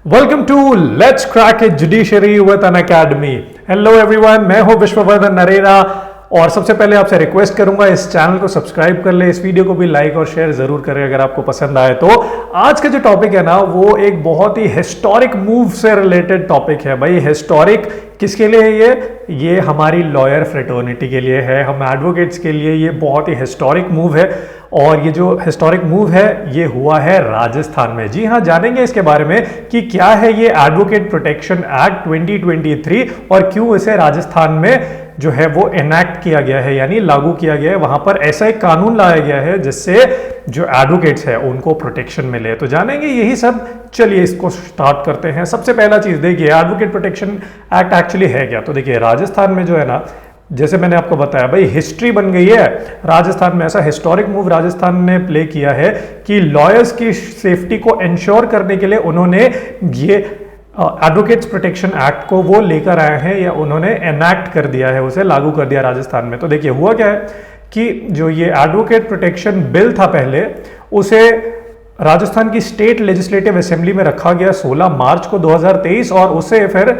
Welcome to let's crack it judiciary with an academy. Hello everyone, मैं हूं विश्ववर्धन नरेला और सबसे पहले आपसे रिक्वेस्ट करूंगा इस चैनल को सब्सक्राइब कर ले, इस वीडियो को भी लाइक और शेयर जरूर करें अगर आपको पसंद आए तो। आज का जो टॉपिक है ना वो एक बहुत ही हिस्टोरिक मूव से रिलेटेड टॉपिक है। भाई हिस्टोरिक किसके लिए है ये हमारी लॉयर फ्रेटर्निटी के लिए है, हम एडवोकेट्स के लिए ये बहुत ही हिस्टोरिक मूव है। और ये जो हिस्टोरिक मूव है ये हुआ है राजस्थान में। जी हाँ, जानेंगे इसके बारे में कि क्या है ये एडवोकेट प्रोटेक्शन एक्ट 2023 और क्यों इसे राजस्थान में जो है वो इनैक्ट किया गया है, यानी लागू किया गया है। वहां पर ऐसा एक कानून लाया गया है जिससे जो एडवोकेट्स है उनको प्रोटेक्शन मिले। तो जानेंगे यही सब, चलिए इसको स्टार्ट करते हैं। सबसे पहला चीज देखिए, एडवोकेट प्रोटेक्शन एक्ट एक्चुअली है क्या। तो देखिए राजस्थान में जो है ना, जैसे मैंने आपको बताया भाई हिस्ट्री बन गई है राजस्थान में। ऐसा हिस्टोरिक मूव राजस्थान ने प्ले किया है कि लॉयर्स की सेफ्टी को इंश्योर करने के लिए उन्होंने ये एडवोकेट्स प्रोटेक्शन एक्ट को वो लेकर आए हैं या उन्होंने एनैक्ट कर दिया है, उसे लागू कर दिया राजस्थान में। तो देखिए हुआ क्या है कि जो ये एडवोकेट प्रोटेक्शन बिल था पहले, उसे राजस्थान की स्टेट लेजिस्लेटिव असेंबली में रखा गया 16 मार्च को 2023 और उसे फिर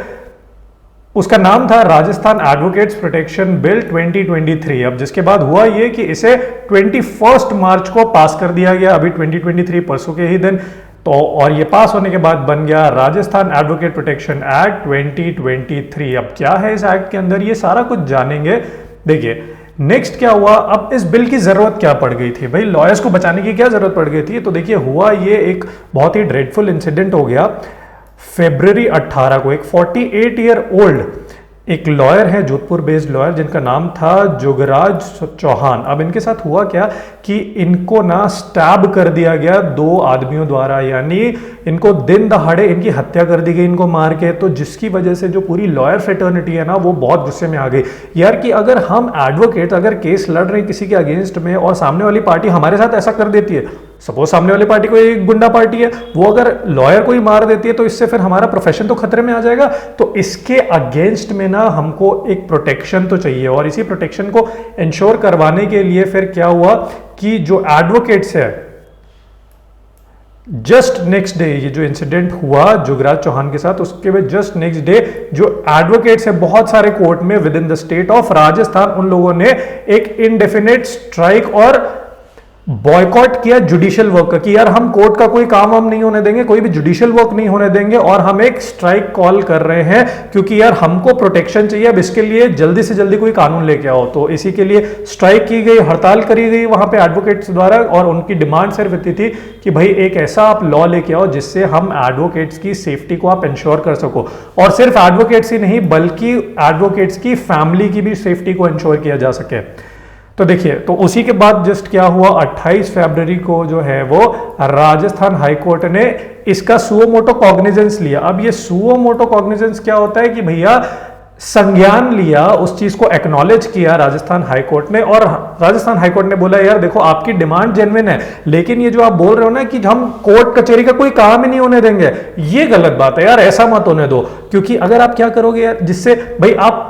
उसका नाम था राजस्थान एडवोकेट्स प्रोटेक्शन बिल 2023। अब जिसके बाद हुआ ये कि इसे 21 मार्च को पास कर दिया गया, अभी 2023 परसों के ही दिन। तो और ये पास होने के बाद बन गया राजस्थान एडवोकेट प्रोटेक्शन एक्ट 2023। अब क्या है इस एक्ट के अंदर ये सारा कुछ जानेंगे। देखिए नेक्स्ट क्या हुआ, अब इस बिल की जरूरत क्या पड़ गई थी भाई, लॉयर्स को बचाने की क्या जरूरत पड़ गई थी। तो देखिए हुआ ये एक बहुत ही ड्रेडफुल इंसिडेंट हो गया। फरवरी 18 को एक 48 ईयर ओल्ड एक लॉयर है, जोधपुर बेस्ड लॉयर, जिनका नाम था जोगराज चौहान। अब इनके साथ हुआ क्या कि इनको ना स्टैब कर दिया गया 2 आदमियों द्वारा, यानी इनको दिन दहाड़े इनकी हत्या कर दी गई इनको मार के। तो जिसकी वजह से जो पूरी लॉयर फ्रेटर्निटी है ना वो बहुत गुस्से में आ गई यार कि अगर हम एडवोकेट अगर केस लड़ रहे हैं किसी के अगेंस्ट में और सामने वाली पार्टी हमारे साथ ऐसा कर देती है, सपोज सामने वाली पार्टी कोई एक गुंडा पार्टी है, वो अगर लॉयर को ही मार देती है तो इससे फिर हमारा प्रोफेशन तो खतरे में आ जाएगा। तो इसके अगेंस्ट में ना हमको एक प्रोटेक्शन तो चाहिए और इसी प्रोटेक्शन को इंश्योर करवाने के लिए फिर क्या हुआ कि जो एडवोकेट्स है, जस्ट नेक्स्ट डे ये जो इंसिडेंट हुआ जोगराज चौहान के साथ, उसके बाद जस्ट नेक्स्ट डे जो एडवोकेट्स है बहुत सारे कोर्ट में with in the state of Rajasthan, उन लोगों ने एक इनडेफिनेट स्ट्राइक और बॉयकॉट किया जुडिशियल वर्क कि यार हम कोर्ट का कोई काम हम नहीं होने देंगे, कोई भी जुडिशियल वर्क नहीं होने देंगे और हम एक स्ट्राइक कॉल कर रहे हैं क्योंकि यार हमको प्रोटेक्शन चाहिए। अब इसके लिए जल्दी से जल्दी कोई कानून लेके आओ। तो इसी के लिए स्ट्राइक की गई, हड़ताल करी गई वहां पे एडवोकेट्स द्वारा और उनकी डिमांड सिर्फ इतनी थी कि भाई एक ऐसा आप लॉ लेके आओ जिससे हम एडवोकेट्स की सेफ्टी को आप इंश्योर कर सको, और सिर्फ एडवोकेट्स ही नहीं बल्कि एडवोकेट्स की फैमिली की भी सेफ्टी को इंश्योर किया जा सके। तो देखिए, तो उसी के बाद जस्ट क्या हुआ, 28 फरवरी को जो है वो राजस्थान हाई कोर्ट ने इसका सुओ मोटो कॉग्निजेंस लिया। अब ये सुओ मोटो कॉग्निजेंस क्या होता है कि भैया संज्ञान लिया, उस चीज को एक्नॉलेज किया राजस्थान हाई कोर्ट ने, और राजस्थान हाई कोर्ट ने बोला यार देखो आपकी डिमांड जेन्युइन है, लेकिन ये जो आप बोल रहे हो ना कि हम कोर्ट कचहरी का कोई काम ही नहीं होने देंगे, ये गलत बात है यार, ऐसा मत होने दो। क्योंकि अगर आप क्या करोगे यार, जिससे भाई आप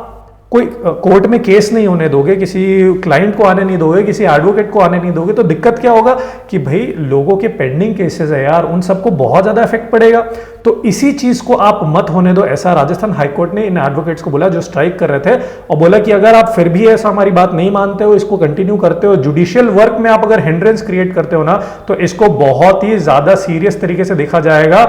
कोई कोर्ट में केस नहीं होने दोगे, किसी क्लाइंट को आने नहीं दोगे, किसी एडवोकेट को आने नहीं दोगे, तो दिक्कत क्या होगा कि भाई लोगों के पेंडिंग केसेस है यार, उन सबको बहुत ज्यादा इफेक्ट पड़ेगा। तो इसी चीज को आप मत होने दो, ऐसा राजस्थान हाईकोर्ट ने इन एडवोकेट्स को बोला जो स्ट्राइक कर रहे थे, और बोला कि अगर आप फिर भी ऐसा हमारी बात नहीं मानते हो, इसको कंटिन्यू करते हो, जुडिशियल वर्क में आप अगर हिंड्रेंस क्रिएट करते हो ना, तो इसको बहुत ही ज्यादा सीरियस तरीके से देखा जाएगा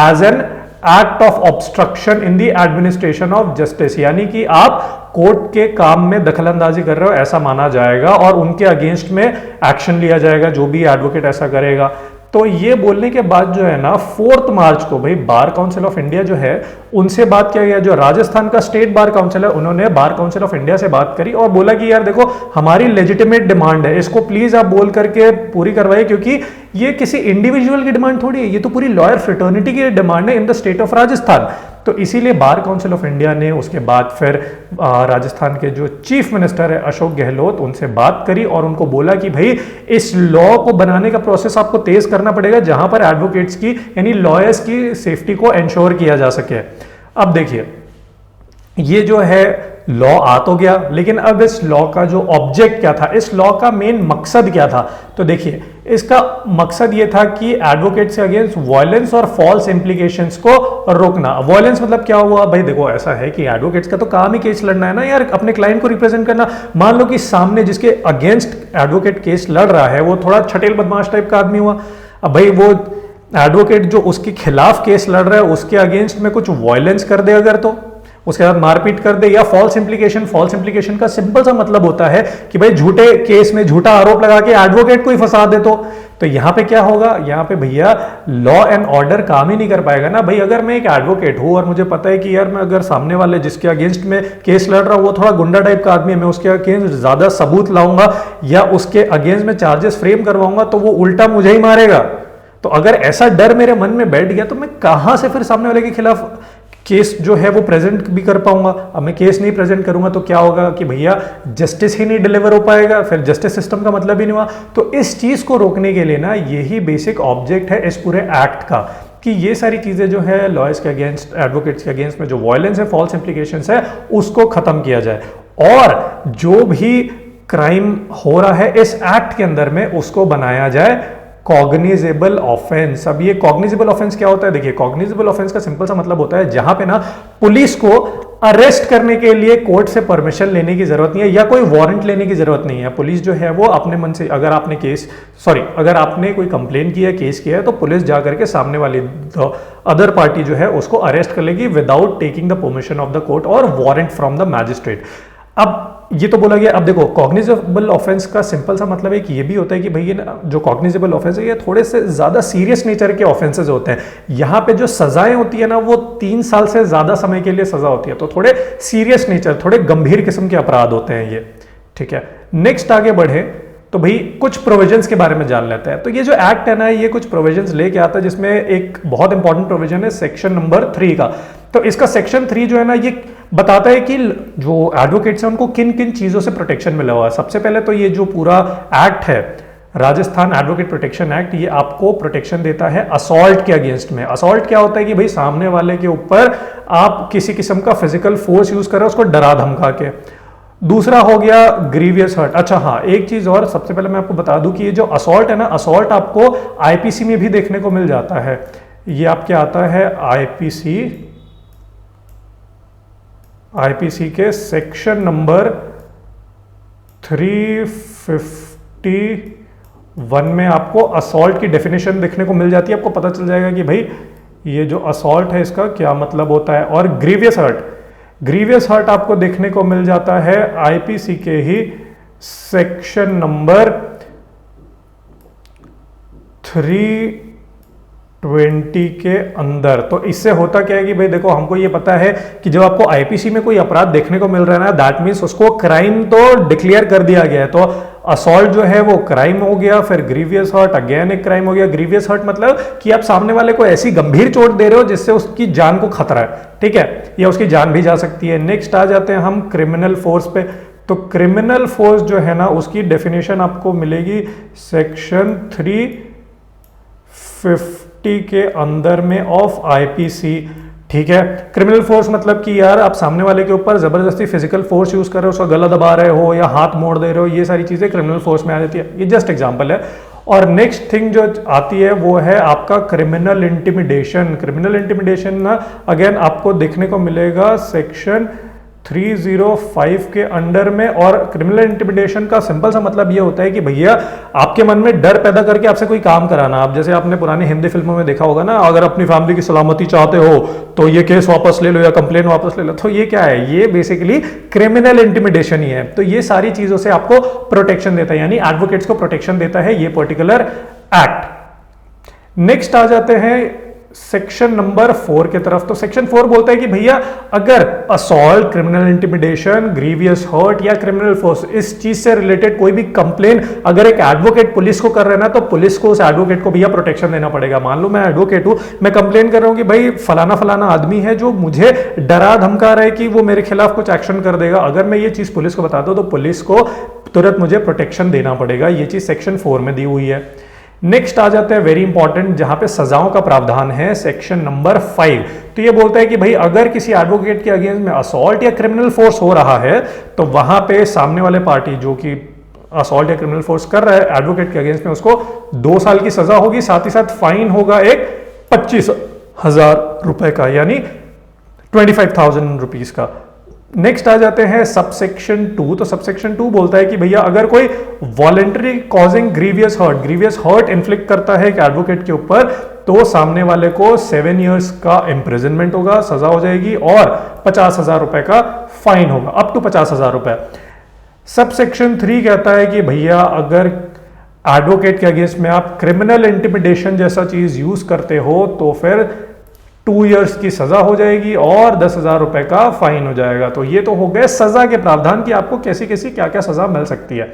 as an act of obstruction in the administration of justice, यानी कि आप कोर्ट के काम में दखलंदाजी कर रहे हो ऐसा माना जाएगा और उनके अगेंस्ट में एक्शन लिया जाएगा जो भी एडवोकेट ऐसा करेगा। तो ये बोलने के बाद जो है ना 4 मार्च को भाई बार काउंसिल ऑफ इंडिया जो है उनसे बात किया गया, जो राजस्थान का स्टेट बार काउंसिल है उन्होंने बार काउंसिल ऑफ इंडिया से बात करी और बोला कि यार देखो हमारी लेजिटिमेट डिमांड है, इसको प्लीज आप बोल करके पूरी करवाइए, क्योंकि ये किसी इंडिविजुअल की डिमांड थोड़ी है, ये तो पूरी लॉयर फ्रेटर्निटी की डिमांड है in the state of Rajasthan. तो इसीलिए बार काउंसिल ऑफ इंडिया ने उसके बाद फिर राजस्थान के जो चीफ मिनिस्टर है अशोक गहलोत, उनसे बात करी और उनको बोला कि भाई इस लॉ को बनाने का प्रोसेस आपको तेज करना पड़ेगा जहां पर एडवोकेट्स की यानी लॉयर्स की सेफ्टी को इंश्योर किया जा सके। अब देखिए ये जो है लॉ आ तो गया, लेकिन अब इस लॉ का जो ऑब्जेक्ट क्या था, इस लॉ का मेन मकसद क्या था? तो देखिए, इसका मकसद ये था कि एडवोकेट से अगेंस्ट वायलेंस और फॉल्स इंप्लीकेशंस को रोकना। वायलेंस मतलब क्या हुआ भाई? देखो, ऐसा है कि एडवोकेट्स का तो काम ही केस लड़ना है ना यार, अपने क्लाइंट को रिप्रेजेंट करना। मान लो कि सामने जिसके अगेंस्ट एडवोकेट केस लड़ रहा है वो थोड़ा छटेल बदमाश टाइप का आदमी हुआ। अब भाई वो एडवोकेट जो उसके खिलाफ केस लड़ रहा है उसके अगेंस्ट में कुछ वायलेंस कर दे अगर, तो उसके साथ मारपीट कर दे, या फॉल्स इंप्लीकेशन का सिंपल सा मतलब होता है कि भाई झूठे केस में झूठा आरोप लगा के एडवोकेट को ही फंसा दे, तो यहां पे क्या होगा? यहां पे भैया लॉ एंड ऑर्डर काम ही नहीं कर पाएगा ना भाई। अगर मैं एक एडवोकेट हूं और मुझे पता है कि यार मैं अगर सामने वाले जिसके अगेंस्ट में केस लड़ रहा हूं वो थोड़ा गुंडा टाइप का आदमी है, मैं उसके अगेंस्ट ज्यादा सबूत लाऊंगा या उसके अगेंस्ट में चार्जेस फ्रेम करवाऊंगा तो वो उल्टा मुझे ही मारेगा। तो अगर ऐसा डर मेरे मन में बैठ गया तो मैं कहां से फिर सामने वाले के खिलाफ केस जो है वो प्रेजेंट भी कर पाऊंगा? अब मैं केस नहीं प्रेजेंट करूंगा तो क्या होगा कि भैया जस्टिस ही नहीं डिलीवर हो पाएगा, फिर जस्टिस सिस्टम का मतलब ही नहीं हुआ। तो इस चीज को रोकने के लिए ना यही बेसिक ऑब्जेक्ट है इस पूरे एक्ट का, कि ये सारी चीजें जो है लॉयर्स के अगेंस्ट, एडवोकेट्स के अगेंस्ट में जो वायलेंस है, फॉल्स इंप्लीकेशंस है, उसको खत्म किया जाए। और जो भी क्राइम हो रहा है इस एक्ट के अंदर में उसको बनाया जाए कॉग्निजेबल ऑफेंस। अब ये कॉग्निजेबल ऑफेंस क्या होता है? देखिए, कॉग्निजेबल ऑफेंस का सिंपल सा मतलब होता है जहां पे ना पुलिस को अरेस्ट करने के लिए कोर्ट से परमिशन लेने की जरूरत नहीं है या कोई वारंट लेने की जरूरत नहीं है। पुलिस जो है वो अपने मन से, अगर आपने कोई कंप्लेन किया है, केस किया है, तो पुलिस जाकर के सामने वाली अदर पार्टी जो है उसको अरेस्ट कर लेगी without taking the permission of the court और वारंट फ्रॉम द मैजिस्ट्रेट। अब ये तो बोला गया। अब देखो, कॉग्निजेबल ऑफेंस का सिंपल सा मतलब एक ये भी होता है कि भाई ये जो कॉग्निजेबल ऑफेंस है ये थोड़े से ज्यादा सीरियस नेचर के ऑफेंसेस होते हैं। यहाँ पे जो सजाएं होती है ना वो 3 साल से ज्यादा समय के लिए सजा होती है, तो थोड़े सीरियस नेचर, थोड़े गंभीर किस्म के अपराध होते हैं ये। ठीक है, नेक्स्ट आगे बढ़े तो भाई कुछ प्रोविजंस के बारे में जान लेते हैं। तो ये जो एक्ट है ना ये कुछ प्रोविजंस लेके आता है, जिसमें एक बहुत इंपॉर्टेंट प्रोविजन है सेक्शन नंबर 3 का। तो इसका सेक्शन 3 जो है ना ये बताता है कि जो एडवोकेट्स हैं उनको किन किन चीजों से प्रोटेक्शन मिला हुआ है। सबसे पहले तो ये जो पूरा एक्ट है, राजस्थान एडवोकेट प्रोटेक्शन एक्ट, ये आपको प्रोटेक्शन देता है असॉल्ट के अगेंस्ट में। असॉल्ट क्या होता है कि भाई सामने वाले के ऊपर आप किसी किस्म का फिजिकल फोर्स यूज कर रहे हो, उसको डरा धमका के। दूसरा हो गया ग्रीवियस हर्ट। अच्छा हाँ, एक चीज और सबसे पहले मैं आपको बता दूं कि ये जो असॉल्ट है ना, असॉल्ट आपको आईपीसी में भी देखने को मिल जाता है। ये आपके आता है आईपीसी के सेक्शन नंबर 351 में आपको असॉल्ट की डेफिनेशन देखने को मिल जाती है। आपको पता चल जाएगा कि भाई ये जो असॉल्ट है इसका क्या मतलब होता है। और ग्रीवियस हर्ट आपको देखने को मिल जाता है आईपीसी के ही सेक्शन नंबर 320 के अंदर। तो इससे होता क्या है कि भाई देखो, हमको ये पता है कि जब आपको आईपीसी में कोई अपराध देखने को मिल रहा है ना, दैट मीन्स उसको क्राइम तो डिक्लेयर कर दिया गया है। तो असॉल्ट जो है वो क्राइम हो गया, फिर ग्रीवियस हर्ट अगेन एक क्राइम हो गया। ग्रीवियस हर्ट मतलब कि आप सामने वाले को ऐसी गंभीर चोट दे रहे हो जिससे उसकी जान को खतरा है, ठीक है, या उसकी जान भी जा सकती है। नेक्स्ट आ जाते हैं हम क्रिमिनल फोर्स पे। तो क्रिमिनल फोर्स जो है ना उसकी डेफिनेशन आपको मिलेगी सेक्शन 350 के अंदर में ऑफ आईपीसी। ठीक है, क्रिमिनल फोर्स मतलब कि यार आप सामने वाले के ऊपर जबरदस्ती फिजिकल फोर्स यूज कर रहे हो, उसका गला दबा रहे हो या हाथ मोड़ दे रहे हो, ये सारी चीजें क्रिमिनल फोर्स में आ जाती है। ये जस्ट एग्जांपल है। और नेक्स्ट थिंग जो आती है वो है आपका क्रिमिनल इंटिमिडेशन। क्रिमिनल इंटिमिडेशन ना अगेन आपको देखने को मिलेगा सेक्शन 305 के अंडर में। और क्रिमिनल इंटिमिडेशन का सिंपल सा मतलब ये होता है कि भैया आपके मन में डर पैदा करके आपसे कोई काम कराना। आप जैसे आपने पुरानी हिंदी फिल्मों में देखा होगा ना, अगर अपनी फैमिली की सलामती चाहते हो तो ये केस वापस ले लो या कंप्लेन वापस ले लो। तो ये क्या है? ये बेसिकली क्रिमिनल इंटिमिडेशन ही है। तो ये सारी चीजों से आपको प्रोटेक्शन देता है, यानी एडवोकेट्स को प्रोटेक्शन देता है ये पर्टिकुलर एक्ट। नेक्स्ट आ जाते हैं सेक्शन नंबर 4 की तरफ। तो सेक्शन 4 बोलता है कि भैया अगर assault, criminal intimidation, grievous hurt या क्रिमिनल फोर्स, इस चीज से रिलेटेड कोई भी कंप्लेन अगर एक एडवोकेट पुलिस को कर रहे हैं ना, तो पुलिस को उस एडवोकेट को भैया प्रोटेक्शन देना पड़ेगा। मान लो मैं एडवोकेट हूं, मैं कंप्लेन कर रहा हूं कि भाई फलाना फलाना आदमी है जो मुझे डरा धमका रहा है कि वो मेरे खिलाफ कुछ एक्शन कर देगा। अगर मैं ये चीज पुलिस को बताता हूं तो पुलिस को तुरंत मुझे प्रोटेक्शन देना पड़ेगा। ये चीज सेक्शन 4 में दी हुई है। नेक्स्ट आ जाते हैं वेरी इंपॉर्टेंट, जहां पे सजाओं का प्रावधान है, सेक्शन नंबर 5। तो ये बोलता है कि भाई अगर किसी एडवोकेट के अगेंस्ट में असॉल्ट या क्रिमिनल फोर्स हो रहा है तो वहां पे सामने वाले पार्टी जो कि असॉल्ट या क्रिमिनल फोर्स कर रहा है एडवोकेट के अगेंस्ट में, उसको 2 साल की सजा होगी, साथ ही साथ फाइन होगा एक 25,000 रुपए का, यानी 25,000 रुपीज का। नेक्स्ट आ जाते हैं सबसेक्शन 2। तो सबसेक्शन 2 बोलता है कि भैया अगर कोई voluntary causing grievous hurt inflict करता है एक एडवोकेट के ऊपर, तो सामने वाले को 7 इयर्स का इंप्रिजनमेंट होगा, सजा हो जाएगी, और 50,000 रुपए का फाइन होगा, अप टू 50,000 रुपए। सबसेक्शन 3 कहता है कि भैया अगर एडवोकेट के अगेंस्ट में आप क्रिमिनल इंटिमिडेशन जैसा चीज यूज करते हो तो फिर 2 इयर्स की सजा हो जाएगी और 10,000 रुपए का फाइन हो जाएगा। तो ये तो हो गए सजा के प्रावधान कि आपको कैसी कैसी क्या क्या सजा मिल सकती है।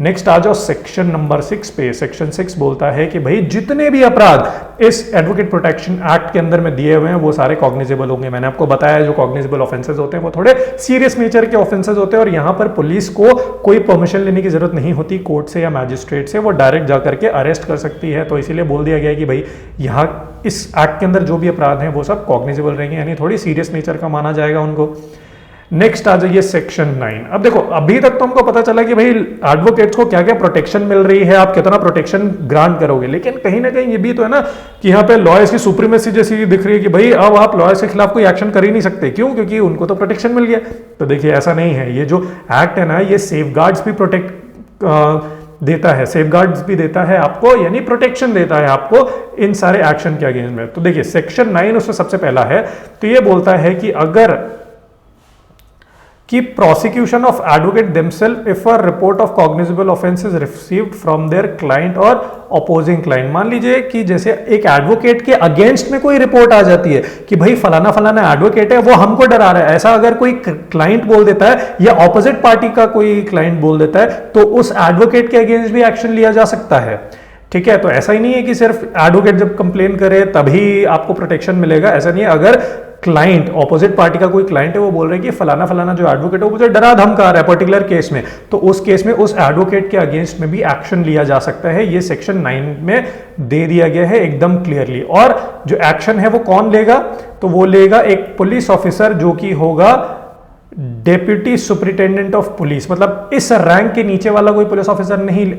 नेक्स्ट आ जाओ सेक्शन नंबर 6 पे। सेक्शन 6 बोलता है कि भाई जितने भी अपराध इस एडवोकेट प्रोटेक्शन एक्ट के अंदर में दिए हुए हैं वो सारे कॉग्निजेबल होंगे। मैंने आपको बताया जो कॉग्निजेबल ऑफेंसेस होते हैं वो थोड़े सीरियस नेचर के ऑफेंसेस होते हैं और यहाँ पर पुलिस को कोई परमिशन लेने की जरूरत नहीं होती कोर्ट से या मैजिस्ट्रेट से, वो डायरेक्ट जाकर के अरेस्ट कर सकती है। तो इसीलिए बोल दिया गया कि भाई यहाँ इस एक्ट के अंदर जो भी अपराध हैं वो सब कॉग्निजेबल रहेंगे, यानी थोड़ी सीरियस नेचर का माना जाएगा उनको। नेक्स्ट आ जाइए सेक्शन 9। अब देखो अभी तक तो हमको पता चला कि भाई एडवोकेट्स को क्या क्या प्रोटेक्शन मिल रही है, आप कितना प्रोटेक्शन ग्रांट करोगे, लेकिन कहीं ना कहीं ये भी तो है ना कि यहाँ पे लॉयर्स की सुप्रीमेसी जैसी दिख रही है कि भाई अब आप लॉयर्स के खिलाफ कोई एक्शन कर ही नहीं सकते। क्यों? क्योंकि उनको तो प्रोटेक्शन मिल गया। तो देखिए ऐसा नहीं है, ये जो एक्ट है ना ये सेफगार्ड्स भी प्रोटेक्ट देता है, सेफगार्ड्स भी देता है आपको, यानी प्रोटेक्शन देता है आपको इन सारे एक्शन के अगेंस्ट में। तो देखिए सेक्शन 9 उसमें सबसे पहला है, तो ये बोलता है कि अगर कि prosecution of advocate themselves if a report of cognizable offense is received from their client or opposing client। मान लीजिए कि जैसे एक एडवोकेट के अगेंस्ट में कोई रिपोर्ट आ जाती है कि भाई फलाना फलाना एडवोकेट है वो हमको डरा रहा है, ऐसा अगर कोई क्लाइंट बोल देता है या ऑपोजिट पार्टी का कोई क्लाइंट बोल देता है तो उस एडवोकेट के अगेंस्ट भी एक्शन लिया जा सकता है। ठीक है, तो ऐसा ही नहीं है कि सिर्फ एडवोकेट जब कंप्लेन करे तभी आपको प्रोटेक्शन मिलेगा, ऐसा नहीं है। अगर क्लाइंट ऑपोजिट पार्टी का कोई क्लाइंट है वो बोल रहे हैं कि फलाना फलाना जो एडवोकेट है वो मुझे डरा धमका रहा है पर्टिकुलर केस में, तो उस केस में उस एडवोकेट के अगेंस्ट में भी एक्शन लिया जा सकता है। ये सेक्शन 9 में दे दिया गया है एकदम क्लियरली। और जो एक्शन है वो कौन लेगा? तो वो लेगा एक पुलिस ऑफिसर जो कि होगा डेप्यूटी सुपरिटेंडेंट ऑफ पुलिस, मतलब इस रैंक के नीचे वाला कोई पुलिस ऑफिसर नहीं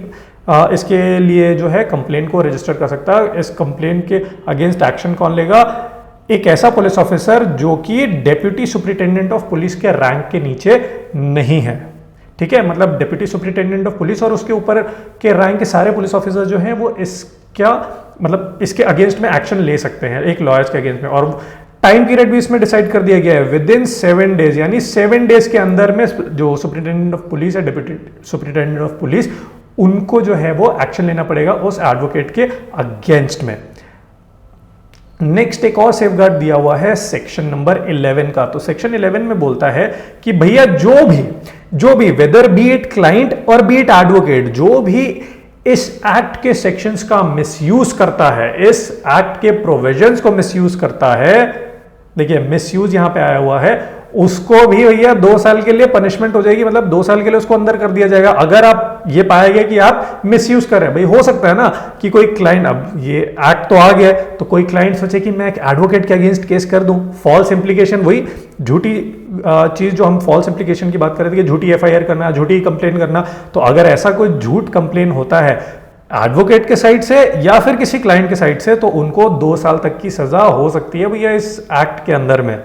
इसके लिए जो है कंप्लेन को रजिस्टर कर सकता। इस कंप्लेन के अगेंस्ट एक्शन कौन लेगा? एक ऐसा पुलिस ऑफिसर जो कि डेप्यूटी सुपरिटेंडेंट ऑफ पुलिस के रैंक के नीचे नहीं है। ठीक है, मतलब डेप्यूटी सुपरिटेंडेंट ऑफ पुलिस और उसके ऊपर के रैंक के सारे पुलिस ऑफिसर जो हैं वो इसका मतलब इसके अगेंस्ट में एक्शन ले सकते हैं एक लॉयर्स के अगेंस्ट में। और टाइम पीरियड भी इसमें डिसाइड कर दिया गया है विद इन 7 डेज, यानी 7 डेज के अंदर में जो सुपरिटेंडेंट ऑफ पुलिस है, डेप्यूटी सुपरिटेंडेंट ऑफ पुलिस, उनको जो है वो एक्शन लेना पड़ेगा उस एडवोकेट के अगेंस्ट में। नेक्स्ट एक और सेफगार्ड दिया हुआ है सेक्शन नंबर 11 का। तो सेक्शन 11 में बोलता है कि भैया जो भी वेदर बी इट क्लाइंट और बी इट एडवोकेट, जो भी इस एक्ट के सेक्शंस का मिसयूज करता है, इस एक्ट के प्रोविजंस को मिसयूज करता है, देखिए मिसयूज यहां पे आया हुआ है, उसको भी भैया 2 साल के लिए पनिशमेंट हो जाएगी, मतलब 2 साल के लिए उसको अंदर कर दिया जाएगा अगर आप ये पाया गया कि आप मिसयूज कर रहे हैं। भाई हो सकता है ना कि कोई क्लाइंट, अब ये एक्ट तो आ गया तो कोई क्लाइंट सोचे कि मैं एक एडवोकेट के अगेंस्ट केस कर दूं, फॉल्स इंप्लीकेशन, वही झूठी चीज जो हम फॉल्स इंप्लीकेशन की बात कर रहे थे कि झूठी एफआईआर करना, झूठी कंप्लेन करना। तो अगर ऐसा कोई झूठ कंप्लेन होता है एडवोकेट के साइड से या फिर किसी क्लाइंट के साइड से, तो उनको 2 साल तक की सजा हो सकती है भैया इस एक्ट के अंदर में।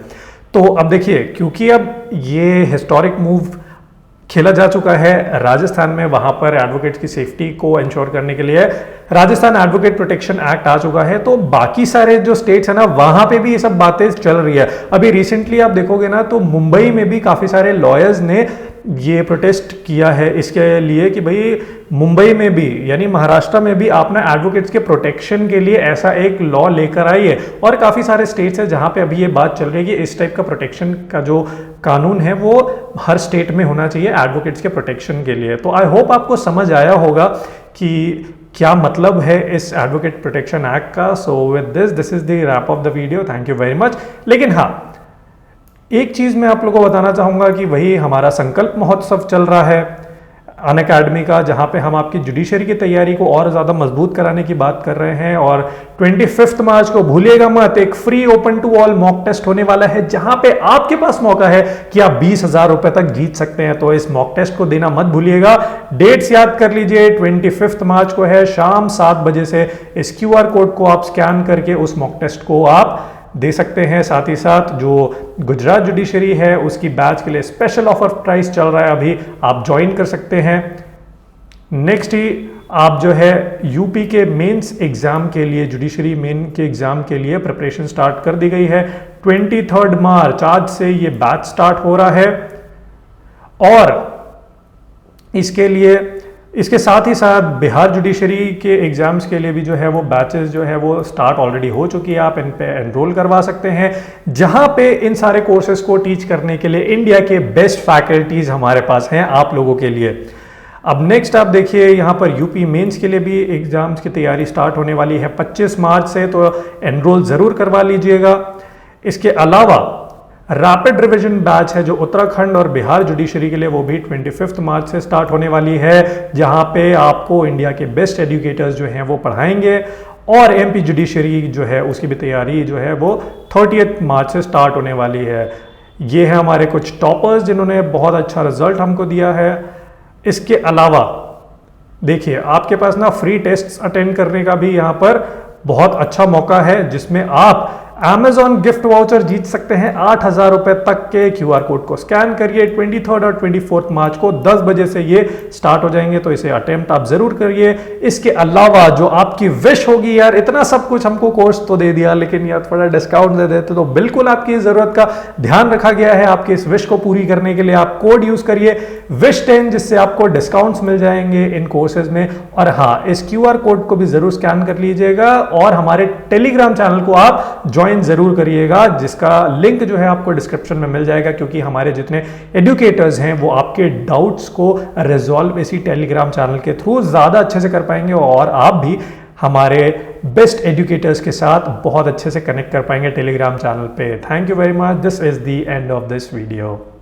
तो अब देखिए, क्योंकि अब ये हिस्टोरिक मूव खेला जा चुका है राजस्थान में, वहां पर एडवोकेट्स की सेफ्टी को इंश्योर करने के लिए राजस्थान एडवोकेट प्रोटेक्शन एक्ट आ चुका है, तो बाकी सारे जो स्टेट्स है ना वहां पे भी ये सब बातें चल रही है। अभी रिसेंटली आप देखोगे ना तो मुंबई में भी काफी सारे लॉयर्स ने ये प्रोटेस्ट किया है इसके लिए कि भाई मुंबई में भी यानी महाराष्ट्र में भी आपने एडवोकेट्स के प्रोटेक्शन के लिए ऐसा एक लॉ लेकर आई है। और काफ़ी सारे स्टेट्स हैं जहां पे अभी ये बात चल रही है कि इस टाइप का प्रोटेक्शन का जो कानून है वो हर स्टेट में होना चाहिए एडवोकेट्स के प्रोटेक्शन के लिए। तो आई होप आपको समझ आया होगा कि क्या मतलब है इस एडवोकेट प्रोटेक्शन एक्ट का। So with this is the wrap of the video, thank you very much. लेकिन हाँ, एक चीज मैं आप लोगों को बताना चाहूंगा कि वही हमारा संकल्प महोत्सव चल रहा है अनअकैडमी का, जहां पे हम आपकी जुडिशरी की तैयारी को और ज़्यादा मजबूत कराने की बात कर रहे हैं। और 25 मार्च को भूलिएगा मत, एक free open to all mock test होने वाला है, जहां पे आपके पास मौका है कि आप 20,000 रुपए तक जीत सकते हैं। तो इस मॉक टेस्ट को देना मत भूलिएगा। डेट्स याद कर लीजिए, 25 मार्च को है, शाम 7 बजे से। इस QR कोड को आप स्कैन करके उस मॉक टेस्ट को आप दे सकते हैं। साथ ही साथ जो गुजरात जुडिशरी है उसकी बैच के लिए स्पेशल ऑफर प्राइस चल रहा है, अभी आप ज्वाइन कर सकते हैं। नेक्स्ट ही आप जो है यूपी के मेंस एग्जाम के लिए, जुडिशरी मेन के एग्जाम के लिए प्रिपरेशन स्टार्ट कर दी गई है। 23 मार्च आज से ये बैच स्टार्ट हो रहा है। और इसके साथ ही साथ बिहार जुडिशरी के एग्जाम्स के लिए भी जो है वो बैचेस जो है वो स्टार्ट ऑलरेडी हो चुकी है, आप इन पे एनरोल करवा सकते हैं, जहां पे इन सारे कोर्सेज को टीच करने के लिए इंडिया के बेस्ट फैकल्टीज हमारे पास हैं आप लोगों के लिए। अब नेक्स्ट आप देखिए, यहाँ पर यूपी मेंस के लिए भी एग्जाम्स की तैयारी स्टार्ट होने वाली है 25 मार्च से, तो एनरोल जरूर करवा लीजिएगा। इसके अलावा रैपिड रिवीजन बैच है जो उत्तराखंड और बिहार जुडिशरी के लिए, वो भी 25 मार्च से स्टार्ट होने वाली है, जहां पे आपको इंडिया के बेस्ट एजुकेटर्स जो हैं वो पढ़ाएंगे। और MP जुडिशरी जो है उसकी भी तैयारी जो है वो 30 मार्च से स्टार्ट होने वाली है। ये है हमारे कुछ टॉपर्स जिन्होंने बहुत अच्छा रिजल्ट हमको दिया है। इसके अलावा देखिए, आपके पास ना फ्री टेस्ट अटेंड करने का भी यहाँ पर बहुत अच्छा मौका है, जिसमें आप Amazon गिफ्ट वाउचर जीत सकते हैं 8,000 रुपए तक के। QR कोड को स्कैन करिए। 23 और 24 मार्च को 10 बजे से ये स्टार्ट हो जाएंगे, तो इसे अटेम्प्ट आप जरूर करिए। इसके अलावा जो आपकी विश होगी, यार इतना सब कुछ हमको कोर्स तो दे दिया, लेकिन यार थोड़ा डिस्काउंट दे देते तो बिल्कुल आपकी जरूरत का ध्यान रखा गया है। आपकी इस विश को पूरी करने के लिए आप कोड यूज करिए WISH10, जिससे आपको डिस्काउंट्स मिल जाएंगे इन कोर्सेज में। और हाँ, इस QR कोड को भी जरूर स्कैन कर लीजिएगा और हमारे टेलीग्राम चैनल को आप ज्वाइन जरूर करिएगा, जिसका लिंक जो है आपको डिस्क्रिप्शन में मिल जाएगा, क्योंकि हमारे जितने एजुकेटर्स हैं वो आपके डाउट्स को रिजॉल्व इसी टेलीग्राम चैनल के थ्रू ज्यादा अच्छे से कर पाएंगे, और आप भी हमारे बेस्ट एजुकेटर्स के साथ बहुत अच्छे से कनेक्ट कर पाएंगे टेलीग्राम चैनल पे। Thank you very much. This is the end of this video.